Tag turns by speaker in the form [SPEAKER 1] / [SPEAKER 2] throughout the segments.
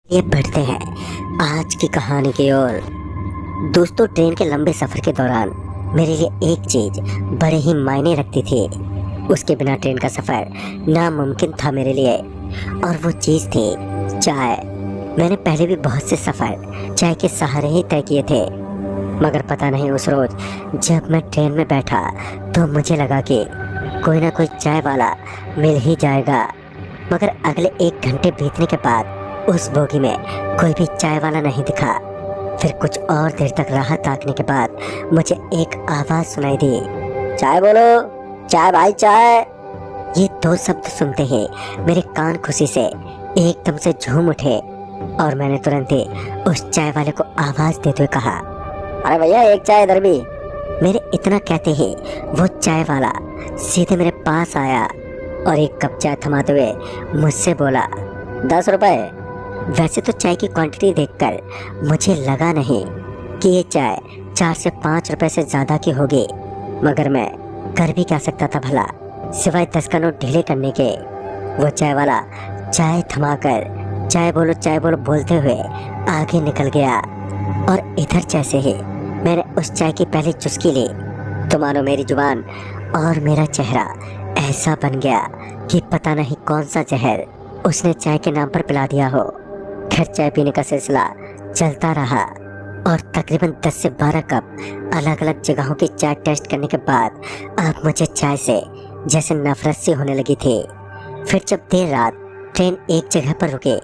[SPEAKER 1] ये बढ़ते हैं आज की कहानी की ओर। दोस्तों, ट्रेन के लंबे सफर के दौरान मेरे लिए एक चीज बड़े ही मायने रखती थी। उसके बिना ट्रेन का सफर नामुमकिन था मेरे लिए, और वो चीज थी चाय। मैंने पहले भी बहुत से सफर चाय के सहारे ही तय किए थे, मगर पता नहीं उस रोज जब मैं ट्रेन में बैठा तो मुझे लगा कि कोई ना कोई चाय वाला मिल ही जाएगा। मगर अगले 1 घंटे बीतने के बाद उस बोगी में कोई भी चाय वाला नहीं दिखा। फिर कुछ और देर तक राह ताकने के बाद मुझे एक आवाज सुनाई दी, चाय बोलो, चाय भाई चाय। ये 2 शब्द सुनते ही मेरे कान खुशी से एकदम से झूम उठे, और मैंने तुरंत ही उस चाय वाले को आवाज देते हुए कहा, अरे भैया एक चाय इधर भी। मेरे इतना कहते ही वो चाय वाला सीधे मेरे पास आया और एक कप चाय थमाते हुए मुझसे बोला, 10 रुपए। वैसे तो चाय की क्वांटिटी देखकर मुझे लगा नहीं कि ये चाय 4 से 5 रुपए से ज़्यादा की होगी, मगर मैं कर भी क्या सकता था भला, सिवाय 10 का नोट ढीले करने के। वो चाय वाला चाय थमाकर चाय बोलो बोलते हुए आगे निकल गया, और इधर जैसे ही मैंने उस चाय की पहली चुस्की ली तो मानो मेरी जुबान और मेरा चेहरा ऐसा बन गया कि पता नहीं कौन सा जहर उसने चाय के नाम पर पिला दिया हो। फिर चाय पीने का सिलसिला चलता रहा, और तकरीबन 10 से 12 कप अलग अलग जगहों की चाय टेस्ट करने के बाद अब मुझे चाय से जैसे नफरत सी होने लगी थी। फिर जब देर रात ट्रेन एक जगह पर रुके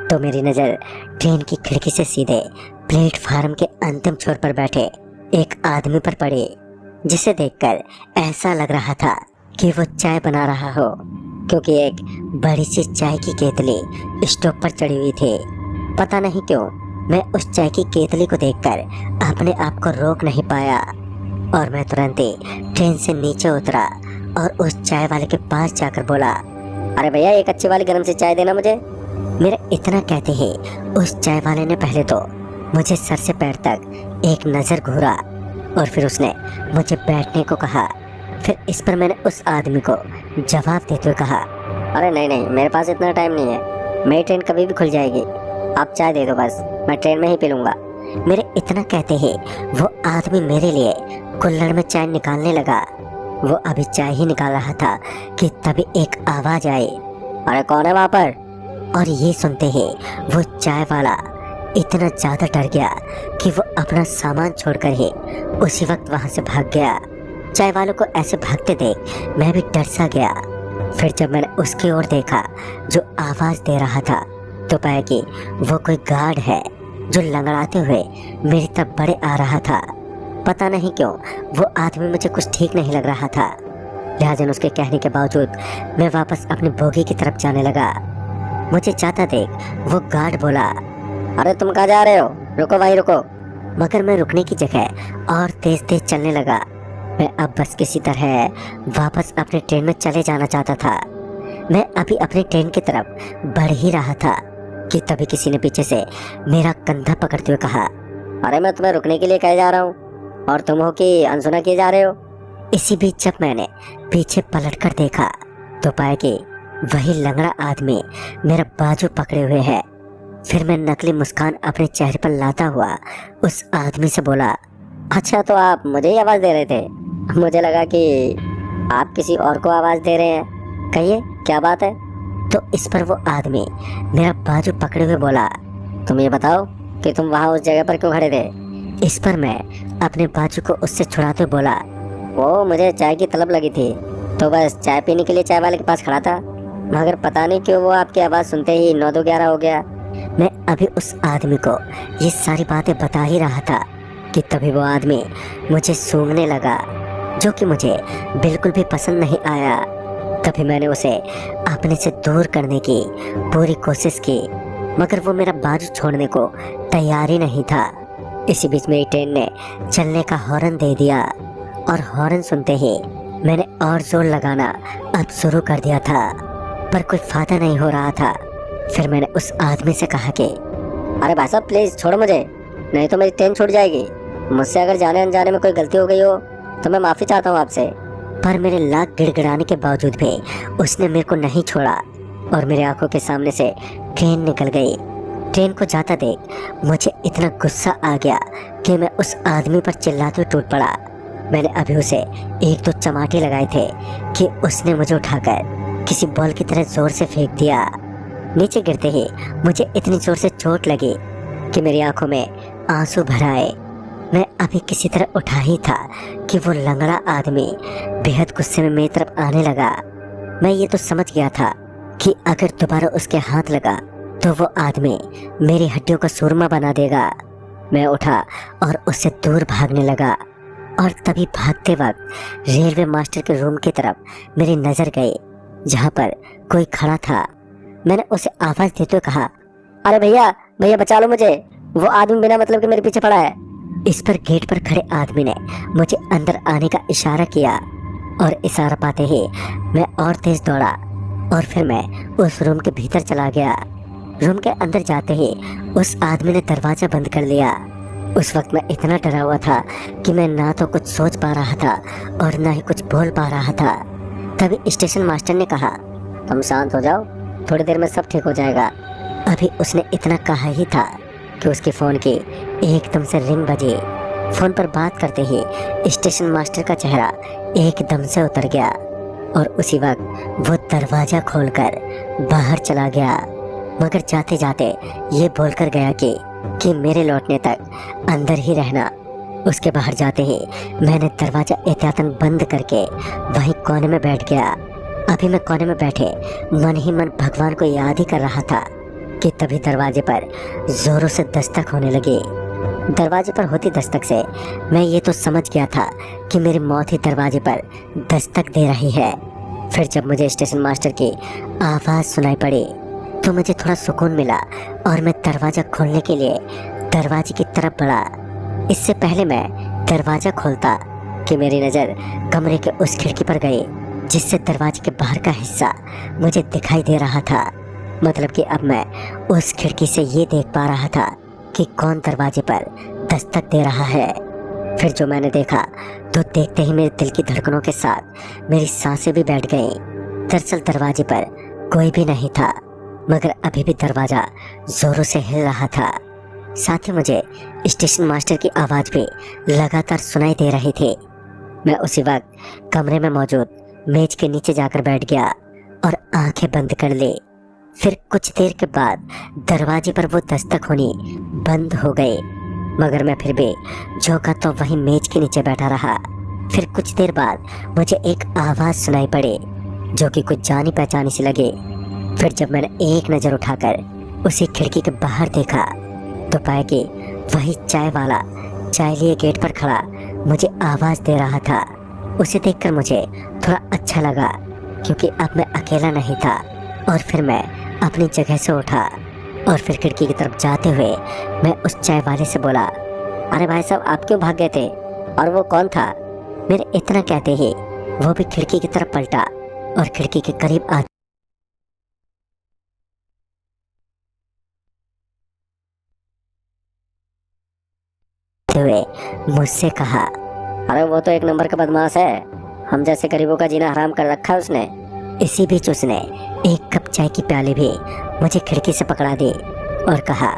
[SPEAKER 1] तो मेरी नज़र ट्रेन की खिड़की से सीधे प्लेटफार्म के अंतिम छोर पर बैठे एक आदमी पर पड़ी, जिसे देखकर ऐसा लग रहा था कि वो चाय बना रहा हो, क्योंकि एक बड़ी सी चाय की केतली स्टोव पर चढ़ी हुई थी। पता नहीं क्यों मैं उस चाय की केतली को देखकर अपने आप को रोक नहीं पाया, और मैं तुरंत ही ट्रेन से नीचे उतरा और उस चाय वाले के पास जाकर बोला, अरे भैया एक अच्छी वाली गर्म सी चाय देना मुझे। मेरे इतना कहते ही उस चाय वाले ने पहले तो मुझे सर से पैर तक एक नज़र घूरा, और फिर उसने मुझे बैठने को कहा। फिर इस पर मैंने उस आदमी को जवाब देते हुए कहा, अरे नहीं नहीं, मेरे पास इतना टाइम नहीं है, मेरी ट्रेन कभी भी खुल जाएगी, आप चाय दे दो बस, मैं ट्रेन में ही पी लूँगा। मेरे इतना कहते ही वो आदमी मेरे लिए कुल्हड़ में चाय निकालने लगा। वो अभी चाय ही निकाल रहा था कि तभी एक आवाज़ आई, अरे कौन है वहाँ पर। और ये सुनते ही वो चाय वाला इतना ज़्यादा डर गया कि वो अपना सामान छोड़कर ही उसी वक्त वहाँ से भाग गया। चाय वालों को ऐसे भागते देख मैं भी डर सा गया। फिर जब मैंने उसकी ओर देखा जो आवाज़ दे रहा था, तो पाया कि वो कोई गार्ड है जो लंगड़ाते हुए मेरी तरफ बढ़े आ रहा था। पता नहीं क्यों वो आदमी मुझे कुछ ठीक नहीं लग रहा था, लिहाजा उसके कहने के बावजूद मैं वापस अपनी बोगी की तरफ जाने लगा। मुझे जाता देख वो गार्ड बोला, अरे तुम कहाँ जा रहे हो, रुको वहीं रुको। मगर मैं रुकने की जगह और तेज तेज चलने लगा। मैं अब बस किसी तरह वापस अपने ट्रेन में चले जाना चाहता था। मैं अभी अपनी ट्रेन की तरफ बढ़ ही रहा था कि तभी किसी ने पीछे से मेरा कंधा पकड़ते हुए कहा, अरे मैं तुम्हें रुकने के लिए कहे जा रहा हूँ और तुम हो कि अनसुना किए जा रहे हो। इसी बीच जब मैंने पीछे पलटकर देखा तो पाया कि वही लंगड़ा आदमी मेरा बाजू पकड़े हुए है। फिर मैं नकली मुस्कान अपने चेहरे पर लाता हुआ उस आदमी से बोला, अच्छा तो आप मुझे ही आवाज़ दे रहे थे, मुझे लगा कि आप किसी और को आवाज़ दे रहे हैं, कहिए क्या बात है। तो इस पर वो आदमी मेरा बाजू पकड़े हुए बोला, तुम ये बताओ कि तुम वहाँ उस जगह पर क्यों खड़े थे। इस पर मैं अपने बाजू को उससे छुड़ाते हुए बोला, वो मुझे चाय की तलब लगी थी तो बस चाय पीने के लिए चाय वाले के पास खड़ा था, मगर पता नहीं क्यों वो आपकी आवाज़ सुनते ही 9-2-11 हो गया। मैं अभी उस आदमी को ये सारी बातें बता ही रहा था कि तभी वो आदमी मुझे सूंघने लगा, जो कि मुझे बिल्कुल भी पसंद नहीं आया। तभी मैंने उसे अपने से दूर करने की पूरी कोशिश की, मगर वो मेरा बाजू छोड़ने को तैयार ही नहीं था। इसी बीच मेरी ट्रेन ने चलने का हॉर्न दे दिया, और हॉर्न सुनते ही मैंने और जोर लगाना अब शुरू कर दिया था, पर कोई फायदा नहीं हो रहा था। फिर मैंने उस आदमी से कहा कि अरे भाई साहब प्लीज़ छोड़ो मुझे, नहीं तो मेरी ट्रेन छूट जाएगी। मुझसे अगर जाने अनजाने में कोई गलती हो गई हो तो मैं माफ़ी चाहता हूँ आपसे। पर मेरे लाख गिड़गिड़ाने के बावजूद भी उसने मेरे को नहीं छोड़ा, और मेरे आंखों के सामने से ट्रेन निकल गई। ट्रेन को जाता देख मुझे इतना गुस्सा आ गया कि मैं उस आदमी पर चिल्लाते हुए टूट पड़ा। मैंने अभी उसे एक दो चमाटे लगाए थे कि उसने मुझे उठाकर किसी बॉल की तरह जोर से फेंक दिया। नीचे गिरते ही मुझे इतनी जोर से चोट लगी कि मेरी आंखों में आंसू भर आए। मैं अभी किसी तरह उठा ही था कि वो लंगड़ा आदमी बेहद गुस्से में मेरी तरफ आने लगा। मैं ये तो समझ गया था कि अगर दोबारा उसके हाथ लगा तो वो आदमी मेरी हड्डियों को सुरमा बना देगा। मैं उठा और उससे दूर भागने लगा और तभी भागते वक्त रेलवे मास्टर के रूम की तरफ मेरी नजर गई, जहाँ पर कोई खड़ा था। मैंने उसे आवाज देते हुए कहा, अरे भैया भैया बचा लो मुझे, वो आदमी बिना मतलब के मेरे पीछे पड़ा है। इस पर गेट पर खड़े आदमी ने मुझे अंदर आने का इशारा किया और इशारा पाते ही मैं और तेज दौड़ा और फिर मैं उस रूम के भीतर चला गया। रूम के अंदर जाते ही उस आदमी ने दरवाजा बंद कर लिया। उस वक्त मैं इतना डरा हुआ था कि मैं ना तो कुछ सोच पा रहा था और ना ही कुछ बोल पा रहा था। तभी स्टेशन मास्टर ने कहा, तुम शांत हो जाओ, थोड़ी देर में सब ठीक हो जाएगा। अभी उसने इतना कहा ही था कि उसके फ़ोन की एकदम से रिंग बजी। फ़ोन पर बात करते ही स्टेशन मास्टर का चेहरा एकदम से उतर गया और उसी वक्त वो दरवाज़ा खोलकर बाहर चला गया, मगर जाते जाते ये बोलकर गया कि मेरे लौटने तक अंदर ही रहना। उसके बाहर जाते ही मैंने दरवाज़ा एहतियातन बंद करके वहीं कोने में बैठ गया। अभी मैं कोने में बैठे मन ही मन भगवान को याद ही कर रहा था कि तभी दरवाजे पर जोरों से दस्तक होने लगी। दरवाजे पर होती दस्तक से मैं ये तो समझ गया था कि मेरी मौत ही दरवाजे पर दस्तक दे रही है। फिर जब मुझे स्टेशन मास्टर की आवाज़ सुनाई पड़ी तो मुझे थोड़ा सुकून मिला और मैं दरवाज़ा खोलने के लिए दरवाजे की तरफ बढ़ा। इससे पहले मैं दरवाज़ा खोलता कि मेरी नज़र कमरे के उस खिड़की पर गई जिससे दरवाजे के बाहर का हिस्सा मुझे दिखाई दे रहा था। मतलब कि अब मैं उस खिड़की से ये देख पा रहा था कि कौन दरवाजे पर दस्तक दे रहा है। फिर जो मैंने देखा तो देखते ही मेरे दिल की धड़कनों के साथ मेरी सांसें भी बैठ गईं। दरअसल दरवाजे पर कोई भी नहीं था, मगर अभी भी दरवाज़ा जोरों से हिल रहा था। साथ ही मुझे स्टेशन मास्टर की आवाज़ भी लगातार सुनाई दे रही थी। मैं उसी वक्त कमरे में मौजूद मेज के नीचे जाकर बैठ गया और आंखें बंद कर ली। फिर कुछ देर के बाद दरवाजे पर वो दस्तक होनी बंद हो गई, मगर मैं फिर भी झोंका तो वहीं मेज के नीचे बैठा रहा। फिर कुछ देर बाद मुझे एक आवाज़ सुनाई पड़ी जो कि कुछ जानी पहचानी सी लगी। फिर जब मैंने एक नज़र उठाकर उसी खिड़की के बाहर देखा तो पाया कि वही चाय वाला चाय लिए गेट पर खड़ा मुझे आवाज़ दे रहा था। उसे देखकर मुझे थोड़ा अच्छा लगा क्योंकि अब मैं अकेला नहीं था। और फिर मैं अपनी जगह से उठा और फिर खिड़की की तरफ जाते हुए मैं उस चाय वाले से बोला, अरे भाई साहब आप क्यों भाग गए थे, और वो कौन था? मेरे इतना कहते ही वो भी खिड़की की तरफ पलटा और खिड़की के करीब आते हुए मुझसे कहा, अरे वो तो एक नंबर का बदमाश है, हम जैसे गरीबों का जीना हराम कर रखा है उसने। इसी बीच उसने एक कप चाय की प्याली भी मुझे खिड़की से पकड़ा दी और कहा,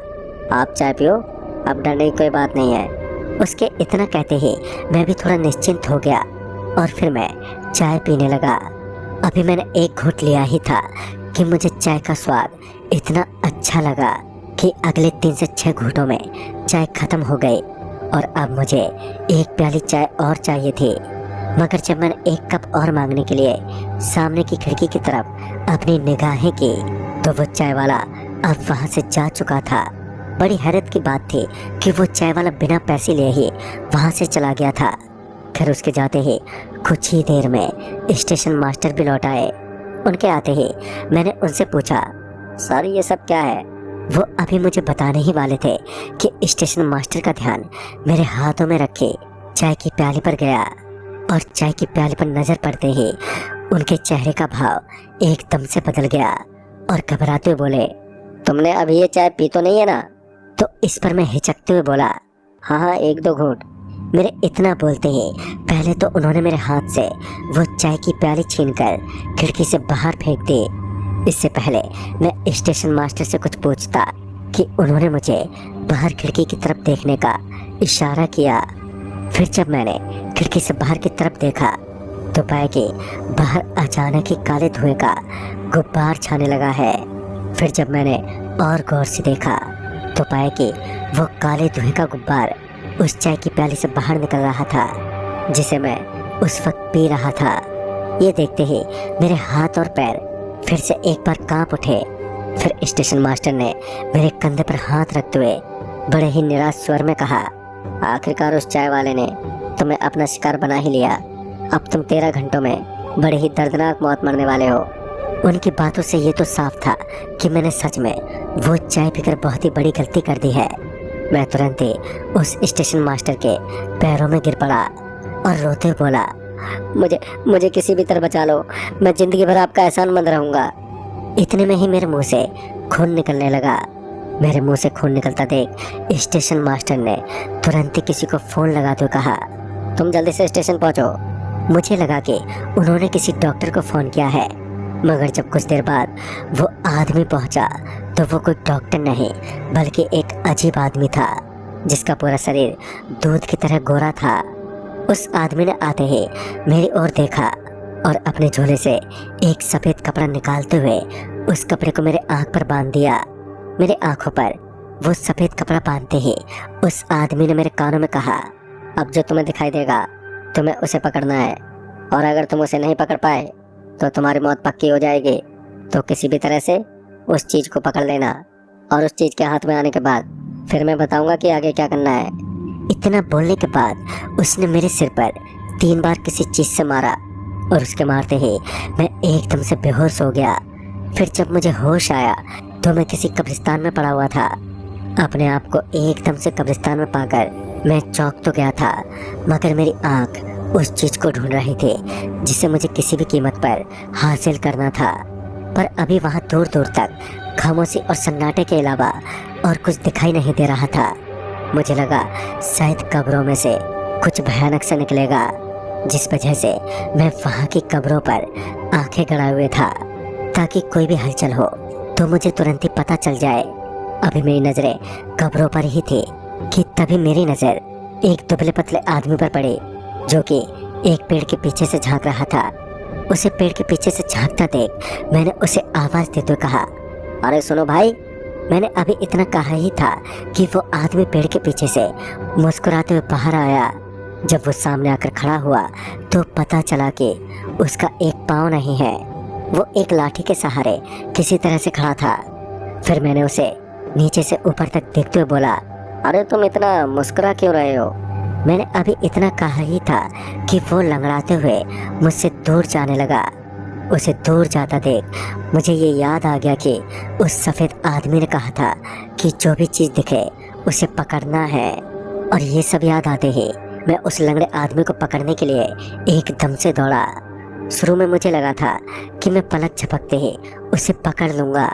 [SPEAKER 1] आप चाय पियो, अब डरने की कोई बात नहीं है। उसके इतना कहते ही मैं भी थोड़ा निश्चिंत हो गया और फिर मैं चाय पीने लगा। अभी मैंने एक घूंट लिया ही था कि मुझे चाय का स्वाद इतना अच्छा लगा कि अगले 3 से 6 घूंटों में चाय खत्म हो गई और अब मुझे एक प्याली चाय और चाहिए थी। मगर जब मैंने एक कप और मांगने के लिए सामने की खिड़की की तरफ अपनी निगाहें की तो वो चाय वाला अब वहां से जा चुका था। बड़ी हैरत की बात थी कि वो चाय वाला बिना पैसे लिए ही वहां से चला गया था। फिर उसके जाते ही कुछ ही देर में स्टेशन मास्टर भी लौट आए। उनके आते ही मैंने उनसे पूछा, सर ये सब क्या है? वो अभी मुझे बताने ही वाले थे कि स्टेशन मास्टर का ध्यान मेरे हाथों में रखे चाय की प्याली पर गया और चाय की प्याली पर नजर पड़ते ही उनके चेहरे का भाव एकदम से बदल गया और घबराते हुए बोले, तुमने अभी ये चाय पी तो नहीं है ना? तो इस पर मैं हिचकते हुए बोला, हाँ 1-2 घूंट। मेरे इतना बोलते ही पहले तो उन्होंने मेरे हाथ से वो चाय की प्याली छीनकर खिड़की से बाहर फेंक दी। इससे पहले मैं स्टेशन मास्टर से कुछ पूछता कि उन्होंने मुझे बाहर खिड़की की तरफ देखने का इशारा किया। फिर जब मैंने खिड़की से बाहर की तरफ देखा तो पाया कि बाहर अचानक ही काले धुएं का गुब्बार छाने लगा है। फिर जब मैंने और गौर से देखा तो पाया कि वो काले धुएं का गुब्बार उस चाय की प्याली से बाहर निकल रहा था जिसे मैं उस वक्त पी रहा था। ये देखते ही मेरे हाथ और पैर फिर से एक बार कांप उठे। फिर स्टेशन मास्टर ने मेरे कंधे पर हाथ रखते हुए बड़े ही निराश स्वर में कहा, आखिरकार उस चाय वाले ने तुम्हें अपना शिकार बना ही लिया। अब तुम 13 घंटों में बड़े ही दर्दनाक मौत मरने वाले हो। उनकी बातों से ये तो साफ था कि मैंने सच में वो चाय पीकर बहुत ही बड़ी गलती कर दी है। मैं तुरंत ही उस स्टेशन मास्टर के पैरों में गिर पड़ा और रोते हुए बोला, मुझे किसी भी तरह बचा लो, मैं जिंदगी भर आपका एहसानमंद रहूंगा। इतने में ही मेरे मुंह से खून निकलने लगा। मेरे मुंह से खून निकलता देख स्टेशन मास्टर ने तुरंत ही किसी को फोन लगाते हुए कहा, तुम जल्दी से स्टेशन पहुंचो। मुझे लगा कि उन्होंने किसी डॉक्टर को फोन किया है, मगर जब कुछ देर बाद वो आदमी पहुंचा तो वो कोई डॉक्टर नहीं बल्कि एक अजीब आदमी था जिसका पूरा शरीर दूध की तरह गोरा था। उस आदमी ने आते ही मेरी ओर देखा और अपने झोले से एक सफ़ेद कपड़ा निकालते हुए उस कपड़े को मेरे आँख पर बांध दिया। मेरे आँखों पर वो सफ़ेद कपड़ा बांधते ही उस आदमी ने मेरे कानों में कहा, अब जो तुम्हें दिखाई देगा तुम्हें उसे पकड़ना है, और अगर तुम उसे नहीं पकड़ पाए तो तुम्हारी मौत पक्की हो जाएगी। तो किसी भी तरह से उस चीज़ को पकड़ लेना, और उस चीज़ के हाथ में आने के बाद फिर मैं बताऊंगा कि आगे क्या करना है। इतना बोलने के बाद उसने मेरे सिर पर 3 बार किसी चीज़ से मारा और उसके मारते ही मैं एकदम से बेहोश हो गया। फिर जब मुझे होश आया तो मैं किसी कब्रिस्तान में पड़ा हुआ था। अपने आप को एकदम से कब्रिस्तान में पाकर मैं चौंक तो गया था, मगर मेरी आँख उस चीज़ को ढूंढ रही थी जिसे मुझे किसी भी कीमत पर हासिल करना था। पर अभी वहाँ दूर दूर तक खामोशी और सन्नाटे के अलावा और कुछ दिखाई नहीं दे रहा था। मुझे लगा शायद कब्रों में से कुछ भयानक सा निकलेगा, जिस वजह से मैं वहाँ की कब्रों पर आंखें गड़ाए हुए था ताकि कोई भी हलचल हो तो मुझे तुरंत ही पता चल जाए। अभी मेरी नज़रें कब्रों पर ही थी कि तभी मेरी नज़र एक दुबले पतले आदमी पर पड़ी जो कि एक पेड़ के पीछे से झांक रहा था। उसे पेड़ के पीछे से झांकता देख मैंने उसे आवाज़ देते हुए कहा, अरे सुनो भाई। मैंने अभी इतना कहा ही था कि वो आदमी पेड़ के पीछे से मुस्कुराते हुए बाहर आया। जब वो सामने आकर खड़ा हुआ तो पता चला कि उसका एक पाँव नहीं है, वो एक लाठी के सहारे किसी तरह से खड़ा था। फिर मैंने उसे नीचे से ऊपर तक देखते हुए बोला, अरे तुम इतना मुस्कुरा क्यों रहे हो? मैंने अभी इतना कहा ही था कि वो लंगड़ाते हुए मुझसे दूर जाने लगा। उसे दूर जाता देख मुझे ये याद आ गया कि उस सफ़ेद आदमी ने कहा था कि जो भी चीज़ दिखे उसे पकड़ना है। और ये सब याद आते ही मैं उस लंगड़े आदमी को पकड़ने के लिए एकदम से दौड़ा। शुरू में मुझे लगा था कि मैं पलक झपकते ही उसे पकड़ लूँगा,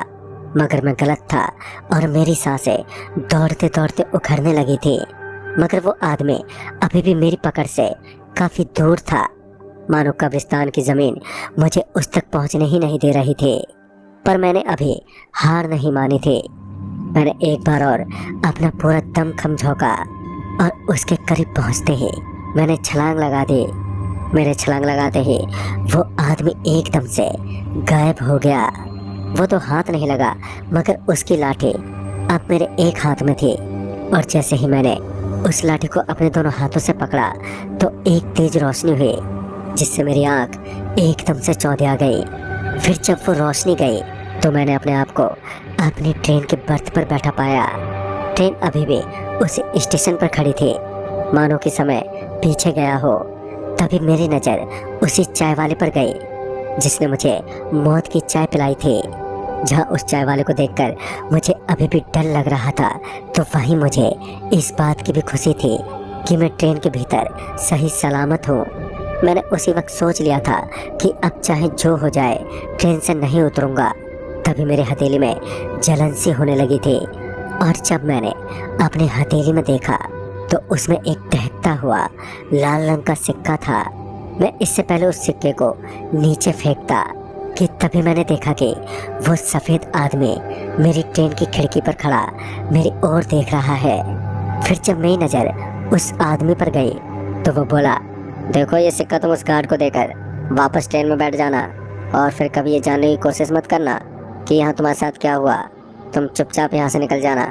[SPEAKER 1] मगर मैं गलत था और मेरी सांसें दौड़ते दौड़ते उखड़ने लगी थी। मगर वो आदमी अभी भी मेरी पकड़ से काफ़ी दूर था, मानो कब्रिस्तान की ज़मीन मुझे उस तक पहुंचने ही नहीं दे रही थी। पर मैंने अभी हार नहीं मानी थी। मैंने एक बार और अपना पूरा दमखम झोंका और उसके करीब पहुंचते ही मैंने छलांग लगा दी। मेरे छलांग लगाते ही वो आदमी एकदम से गायब हो गया। वो तो हाथ नहीं लगा, मगर उसकी लाठी अब मेरे एक हाथ में थी। और जैसे ही मैंने उस लाठी को अपने दोनों हाथों से पकड़ा तो एक तेज रोशनी हुई जिससे मेरी आंख एकदम से चौंधिया गई। फिर जब वो रोशनी गई तो मैंने अपने आप को अपनी ट्रेन के बर्थ पर बैठा पाया। ट्रेन अभी भी उसी स्टेशन पर खड़ी थी, मानो कि समय पीछे गया हो। तभी मेरी नज़र उसी चाय वाले पर गई जिसने मुझे मौत की चाय पिलाई थी। जहाँ उस चाय वाले को देखकर मुझे अभी भी डर लग रहा था, तो वहीं मुझे इस बात की भी खुशी थी कि मैं ट्रेन के भीतर सही सलामत हूँ। मैंने उसी वक्त सोच लिया था कि अब चाहे जो हो जाए ट्रेन से नहीं उतरूँगा। तभी मेरे हथेली में जलन सी होने लगी थी, और जब मैंने अपने हथेली में देखा तो उसमें एक दहकता हुआ लाल रंग का सिक्का था। मैं इससे पहले उस सिक्के को नीचे फेंकता, कि तभी मैंने देखा कि वो सफेद आदमी मेरी ट्रेन की खिड़की पर खड़ा मेरी ओर देख रहा है। फिर जब मेरी नज़र उस आदमी पर गई तो वो बोला, देखो ये सिक्का तुम उस गार्ड को देकर वापस ट्रेन में बैठ जाना और फिर कभी ये जानने की कोशिश मत करना कि यहाँ तुम्हारे साथ क्या हुआ। तुम चुपचाप यहाँ से निकल जाना।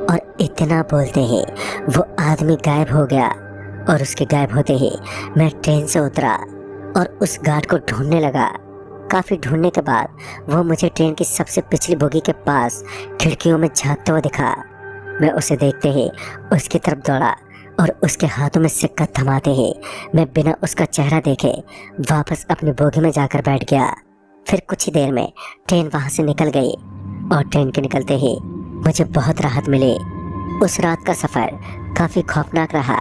[SPEAKER 1] और इतना बोलते ही वो आदमी गायब हो गया और उसके गायब होते ही मैं ट्रेन से उतरा और उस गार्ड को ढूंढने लगा। काफ़ी ढूंढने के बाद वो मुझे ट्रेन की सबसे पिछली बोगी के पास खिड़कियों में झांकता हुआ दिखा। मैं उसे देखते ही उसकी तरफ दौड़ा और उसके हाथों में सिक्का थमाते ही मैं बिना उसका चेहरा देखे वापस अपनी बोगी में जाकर बैठ गया। फिर कुछ ही देर में ट्रेन वहाँ से निकल गई और ट्रेन के निकलते ही मुझे बहुत राहत मिली। उस रात का सफ़र काफ़ी खौफनाक रहा।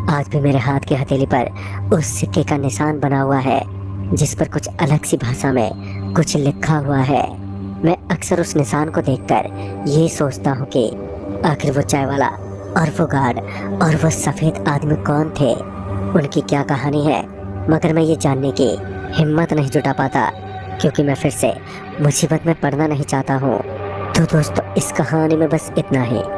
[SPEAKER 1] आज भी मेरे हाथ की हथेली पर उस सिक्के का निशान बना हुआ है जिस पर कुछ अलग सी भाषा में कुछ लिखा हुआ है। मैं अक्सर उस निशान को देखकर ये सोचता हूँ कि आखिर वो चाय वाला और वो गार्ड और वो सफ़ेद आदमी कौन थे, उनकी क्या कहानी है। मगर मैं ये जानने की हिम्मत नहीं जुटा पाता क्योंकि मैं फिर से मुसीबत में पड़ना नहीं चाहता हूँ। तो दोस्तों इस कहानी में बस इतना ही।